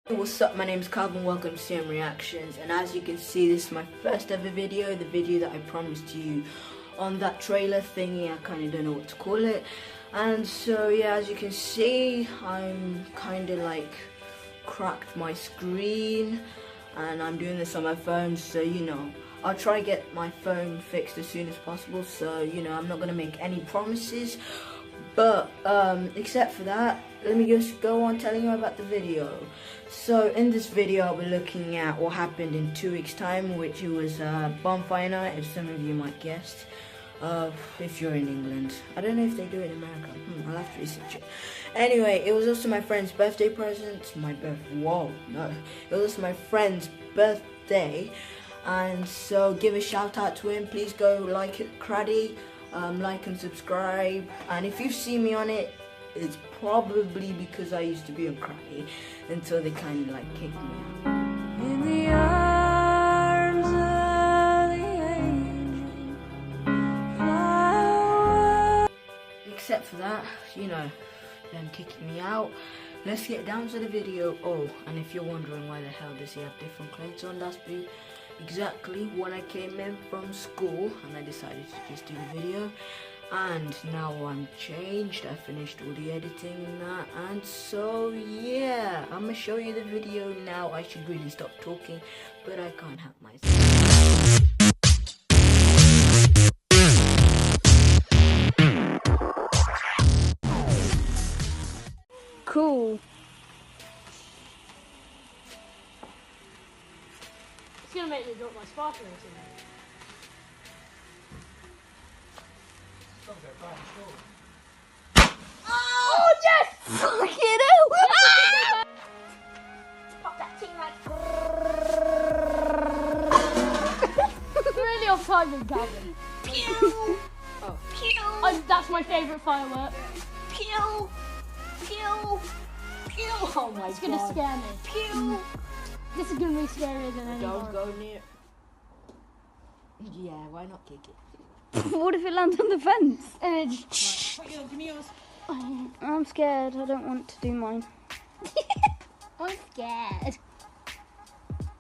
What's up, my name is Calvin, welcome to CM Reactions, and as you can see, this is my first ever video, the video that I promised you on that trailer thingy. I kind of don't know what to call it. And so yeah, as you can see, I'm kind of like cracked my screen and I'm doing this on my phone, so you know, I'll try to get my phone fixed as soon as possible. So you know, I'm not gonna make any promises, but except for that, let me just go on telling you about the video. So in this video, I'll be looking at what happened in 2 weeks time, which was Bonfire night, as some of you might guess, if you're in England. I don't know if they do it in America. I'll have to research it. Anyway, it was also my friend's birthday present. It was also my friend's birthday, and so give a shout out to him. Please go like it, Craddy. Like and subscribe, and if you've seen me on it, it's probably because I used to be on Craddy until they kind of like kicked me out. In the arms of the angel. Except for that, you know, them kicking me out. Let's get down to the video. Oh, and if you're wondering why the hell does he have different clothes on, that's exactly when I came in from school and I decided to just do the video. And now I'm changed, I finished all the editing and that, and so yeah, I'm gonna show you the video now. I should really stop talking, but I can't help myself. Cool. It's gonna make me drop my sparkling in there. Oh yes! Fuck it out! Ah! Pop that thing like. Really off timing, Calvin. Pew! Oh. Pew! That's my favourite firework. Pew! Pew! Pew! Oh my god. It's gonna scare me. Pew! This is gonna be scarier than any. Don't go near. Yeah, why not kick it? What if it lands on the fence? And Right, give me yours. I'm scared. I don't want to do mine. I'm scared.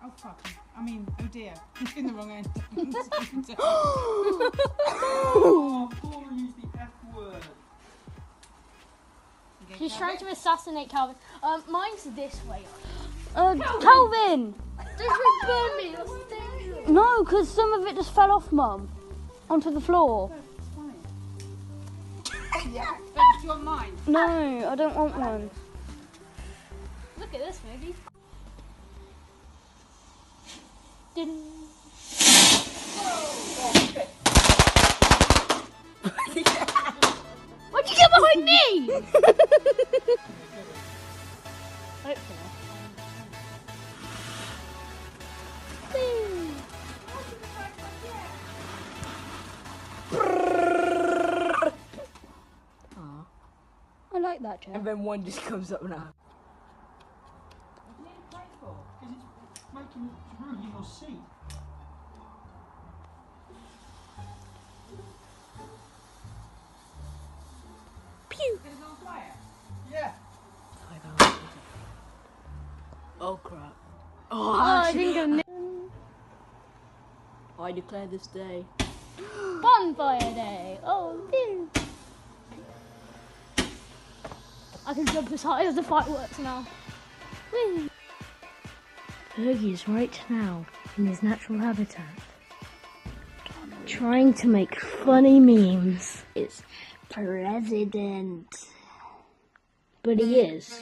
Oh fuck. I mean, oh dear. In the wrong end. Oh, Paul used the F word. Okay, She's trying to assassinate Calvin. Mine's this way. Calvin! Don't burn me. That's dangerous. No, because some of it just fell off, Mum. Onto the floor. Yeah. Do you want mine? No, I don't want one. Look at this movie. Why'd you get behind me? Hopefully. I like that chair. And then one just comes up now. What do you need a plate for? Because it's making ruining your seat. Pew! Is it on fire? Yeah. Oh crap. Oh, I didn't go. I declare this day Bonfire Day! Oh, phew. I can jump as high as the fireworks now. Whee. Fergie is right now in his natural habitat, trying to make funny memes. It's president. But he is.